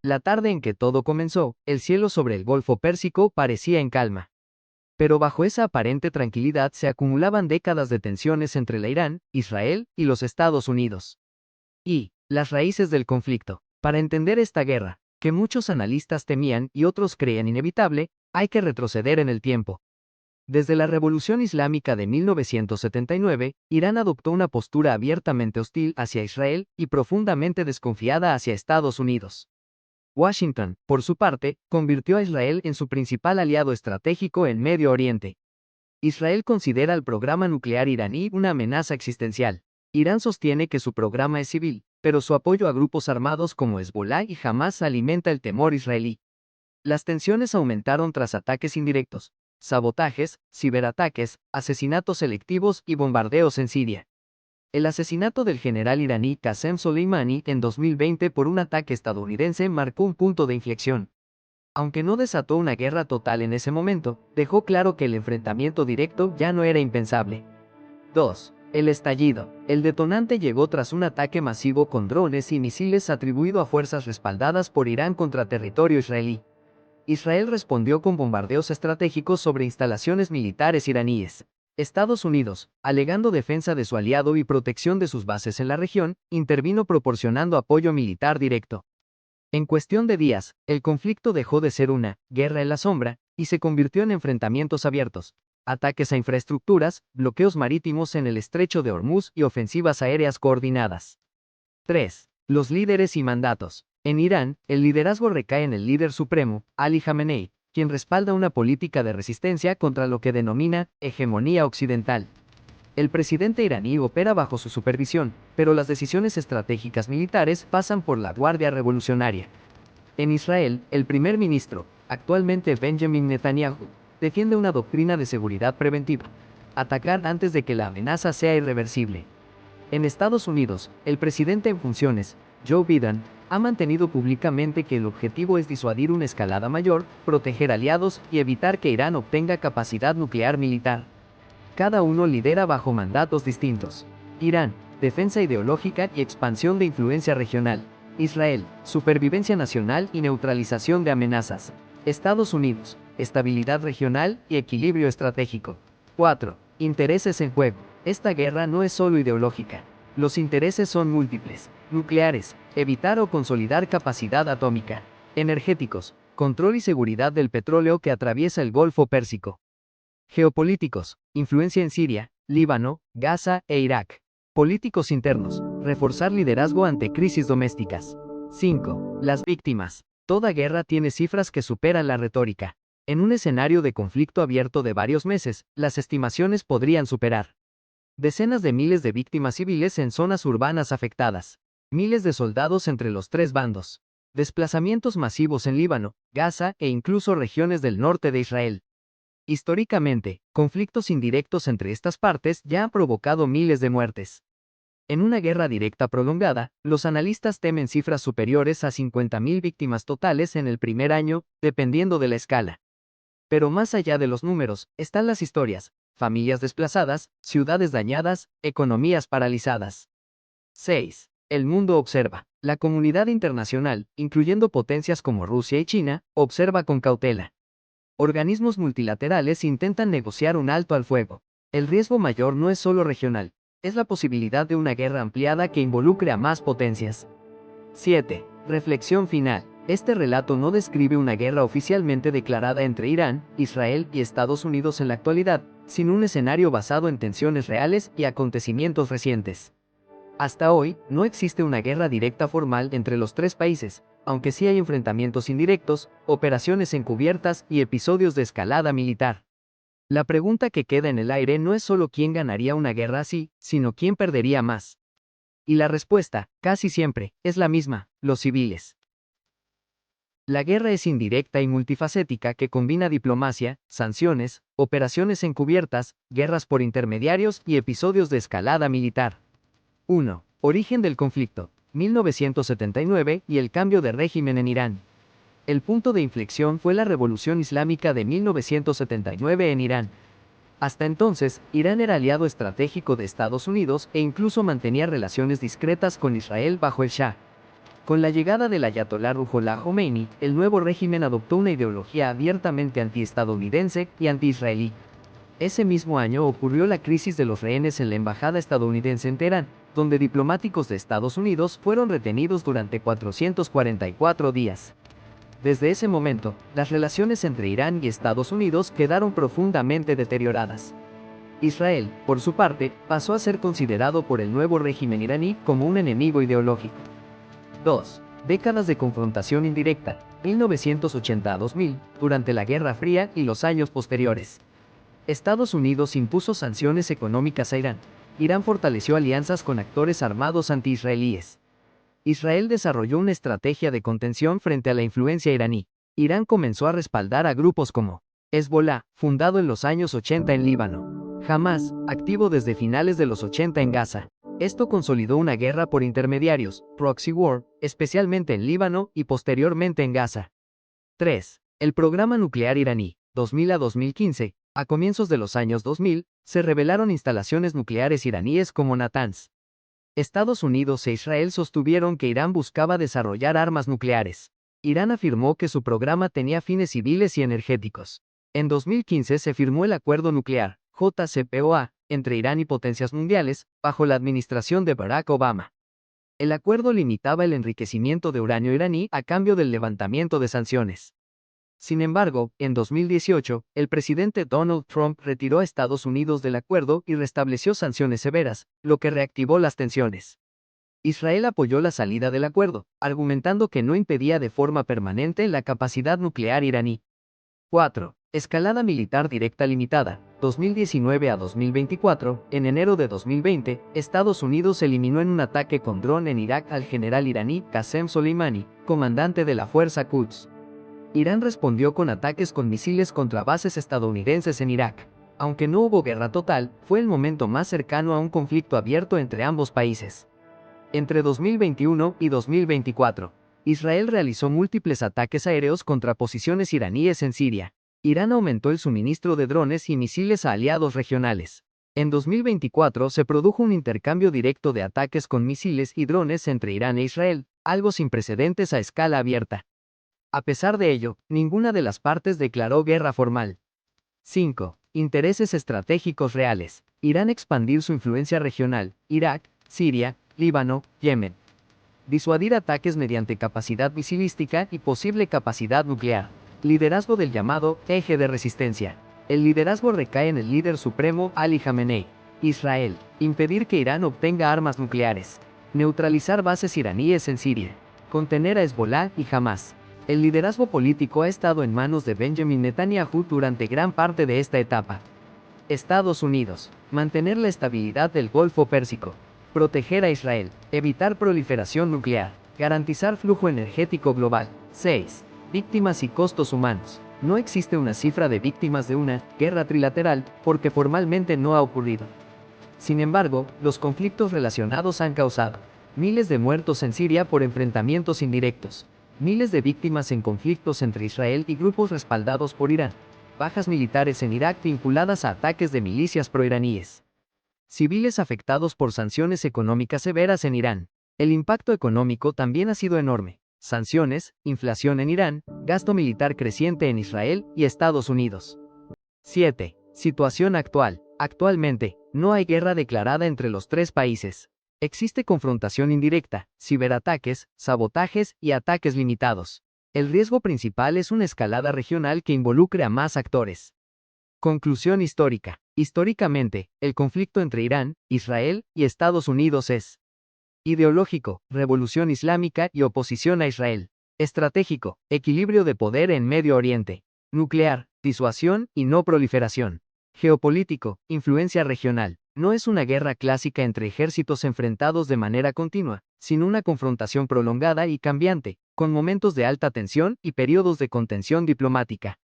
La tarde en que todo comenzó, el cielo sobre el Golfo Pérsico parecía en calma. Pero bajo esa aparente tranquilidad se acumulaban décadas de tensiones entre la Irán, Israel y los Estados Unidos. Y, las raíces del conflicto. Para entender esta guerra, que muchos analistas temían y otros creían inevitable, hay que retroceder en el tiempo. Desde la Revolución Islámica de 1979, Irán adoptó una postura abiertamente hostil hacia Israel y profundamente desconfiada hacia Estados Unidos. Washington, por su parte, convirtió a Israel en su principal aliado estratégico en Medio Oriente. Israel considera el programa nuclear iraní una amenaza existencial. Irán sostiene que su programa es civil, pero su apoyo a grupos armados como Hezbollah y Hamas alimenta el temor israelí. Las tensiones aumentaron tras ataques indirectos, sabotajes, ciberataques, asesinatos selectivos y bombardeos en Siria. El asesinato del general iraní Qasem Soleimani en 2020 por un ataque estadounidense marcó un punto de inflexión. Aunque no desató una guerra total en ese momento, dejó claro que el enfrentamiento directo ya no era impensable. 2. El estallido. El detonante llegó tras un ataque masivo con drones y misiles atribuido a fuerzas respaldadas por Irán contra territorio israelí. Israel respondió con bombardeos estratégicos sobre instalaciones militares iraníes. Estados Unidos, alegando defensa de su aliado y protección de sus bases en la región, intervino proporcionando apoyo militar directo. En cuestión de días, el conflicto dejó de ser una guerra en la sombra y se convirtió en enfrentamientos abiertos, ataques a infraestructuras, bloqueos marítimos en el estrecho de Hormuz y ofensivas aéreas coordinadas. 3. Los líderes y mandatos. En Irán, el liderazgo recae en el líder supremo, Ali Khamenei, quien respalda una política de resistencia contra lo que denomina hegemonía occidental. El presidente iraní opera bajo su supervisión, pero las decisiones estratégicas militares pasan por la Guardia Revolucionaria. En Israel, el primer ministro, actualmente Benjamin Netanyahu, defiende una doctrina de seguridad preventiva: atacar antes de que la amenaza sea irreversible. En Estados Unidos, el presidente en funciones, Joe Biden, ha mantenido públicamente que el objetivo es disuadir una escalada mayor, proteger aliados y evitar que Irán obtenga capacidad nuclear militar. Cada uno lidera bajo mandatos distintos. Irán, defensa ideológica y expansión de influencia regional. Israel, supervivencia nacional y neutralización de amenazas. Estados Unidos, estabilidad regional y equilibrio estratégico. 4. Intereses en juego. Esta guerra no es solo ideológica. Los intereses son múltiples: nucleares, evitar o consolidar capacidad atómica; energéticos, control y seguridad del petróleo que atraviesa el Golfo Pérsico; geopolíticos, influencia en Siria, Líbano, Gaza e Irak; políticos internos, reforzar liderazgo ante crisis domésticas. 5. Las víctimas. Toda guerra tiene cifras que superan la retórica. En un escenario de conflicto abierto de varios meses, las estimaciones podrían superar decenas de miles de víctimas civiles en zonas urbanas afectadas, miles de soldados entre los tres bandos, desplazamientos masivos en Líbano, Gaza e incluso regiones del norte de Israel. Históricamente, conflictos indirectos entre estas partes ya han provocado miles de muertes. En una guerra directa prolongada, los analistas temen cifras superiores a 50.000 víctimas totales en el primer año, dependiendo de la escala. Pero más allá de los números, están las historias: familias desplazadas, ciudades dañadas, economías paralizadas. 6. El mundo observa. La comunidad internacional, incluyendo potencias como Rusia y China, observa con cautela. Organismos multilaterales intentan negociar un alto al fuego. El riesgo mayor no es solo regional, es la posibilidad de una guerra ampliada que involucre a más potencias. 7. Reflexión final. Este relato no describe una guerra oficialmente declarada entre Irán, Israel y Estados Unidos en la actualidad, sino un escenario basado en tensiones reales y acontecimientos recientes. Hasta hoy, no existe una guerra directa formal entre los tres países, aunque sí hay enfrentamientos indirectos, operaciones encubiertas y episodios de escalada militar. La pregunta que queda en el aire no es solo quién ganaría una guerra así, sino quién perdería más. Y la respuesta, casi siempre, es la misma: los civiles. La guerra es indirecta y multifacética, que combina diplomacia, sanciones, operaciones encubiertas, guerras por intermediarios y episodios de escalada militar. 1. Origen del conflicto: 1979 y el cambio de régimen en Irán. El punto de inflexión fue la Revolución Islámica de 1979 en Irán. Hasta entonces, Irán era aliado estratégico de Estados Unidos e incluso mantenía relaciones discretas con Israel bajo el Shah. Con la llegada del ayatolá Ruhollah Khomeini, el nuevo régimen adoptó una ideología abiertamente antiestadounidense y anti-israelí. Ese mismo año ocurrió la crisis de los rehenes en la embajada estadounidense en Teherán, donde diplomáticos de Estados Unidos fueron retenidos durante 444 días. Desde ese momento, las relaciones entre Irán y Estados Unidos quedaron profundamente deterioradas. Israel, por su parte, pasó a ser considerado por el nuevo régimen iraní como un enemigo ideológico. 2. Décadas de confrontación indirecta, 1980 a 2000, durante la Guerra Fría y los años posteriores. Estados Unidos impuso sanciones económicas a Irán. Irán fortaleció alianzas con actores armados anti-israelíes. Israel desarrolló una estrategia de contención frente a la influencia iraní. Irán comenzó a respaldar a grupos como Hezbollah, fundado en los años 80 en Líbano. Hamas, activo desde finales de los 80 en Gaza. Esto consolidó una guerra por intermediarios, proxy war, especialmente en Líbano y posteriormente en Gaza. 3. El programa nuclear iraní, 2000 a 2015. A comienzos de los años 2000, se revelaron instalaciones nucleares iraníes como Natanz. Estados Unidos e Israel sostuvieron que Irán buscaba desarrollar armas nucleares. Irán afirmó que su programa tenía fines civiles y energéticos. En 2015 se firmó el Acuerdo Nuclear, JCPOA, entre Irán y potencias mundiales, bajo la administración de Barack Obama. El acuerdo limitaba el enriquecimiento de uranio iraní a cambio del levantamiento de sanciones. Sin embargo, en 2018, el presidente Donald Trump retiró a Estados Unidos del acuerdo y restableció sanciones severas, lo que reactivó las tensiones. Israel apoyó la salida del acuerdo, argumentando que no impedía de forma permanente la capacidad nuclear iraní. 4. Escalada militar directa limitada, 2019 a 2024. En enero de 2020, Estados Unidos eliminó en un ataque con dron en Irak al general iraní Qasem Soleimani, comandante de la Fuerza Quds. Irán respondió con ataques con misiles contra bases estadounidenses en Irak. Aunque no hubo guerra total, fue el momento más cercano a un conflicto abierto entre ambos países. Entre 2021 y 2024, Israel realizó múltiples ataques aéreos contra posiciones iraníes en Siria. Irán aumentó el suministro de drones y misiles a aliados regionales. En 2024 se produjo un intercambio directo de ataques con misiles y drones entre Irán e Israel, algo sin precedentes a escala abierta. A pesar de ello, ninguna de las partes declaró guerra formal. 5. Intereses estratégicos reales. Irán expandir su influencia regional, Irak, Siria, Líbano, Yemen. Disuadir ataques mediante capacidad misilística y posible capacidad nuclear. Liderazgo del llamado eje de resistencia. El liderazgo recae en el líder supremo Ali Khamenei. Israel. Impedir que Irán obtenga armas nucleares. Neutralizar bases iraníes en Siria. Contener a Hezbollah y Hamas. El liderazgo político ha estado en manos de Benjamin Netanyahu durante gran parte de esta etapa. Estados Unidos. Mantener la estabilidad del Golfo Pérsico. Proteger a Israel. Evitar proliferación nuclear. Garantizar flujo energético global. 6. Víctimas y costos humanos. No existe una cifra de víctimas de una guerra trilateral, porque formalmente no ha ocurrido. Sin embargo, los conflictos relacionados han causado miles de muertos en Siria por enfrentamientos indirectos. Miles de víctimas en conflictos entre Israel y grupos respaldados por Irán. Bajas militares en Irak vinculadas a ataques de milicias proiraníes. Civiles afectados por sanciones económicas severas en Irán. El impacto económico también ha sido enorme. Sanciones, inflación en Irán, gasto militar creciente en Israel y Estados Unidos. 7. Situación actual. Actualmente, no hay guerra declarada entre los tres países. Existe confrontación indirecta, ciberataques, sabotajes y ataques limitados. El riesgo principal es una escalada regional que involucre a más actores. Conclusión histórica. Históricamente, el conflicto entre Irán, Israel y Estados Unidos es ideológico, revolución islámica y oposición a Israel. Estratégico, equilibrio de poder en Medio Oriente. Nuclear, disuasión y no proliferación. Geopolítico, influencia regional. No es una guerra clásica entre ejércitos enfrentados de manera continua, sino una confrontación prolongada y cambiante, con momentos de alta tensión y periodos de contención diplomática.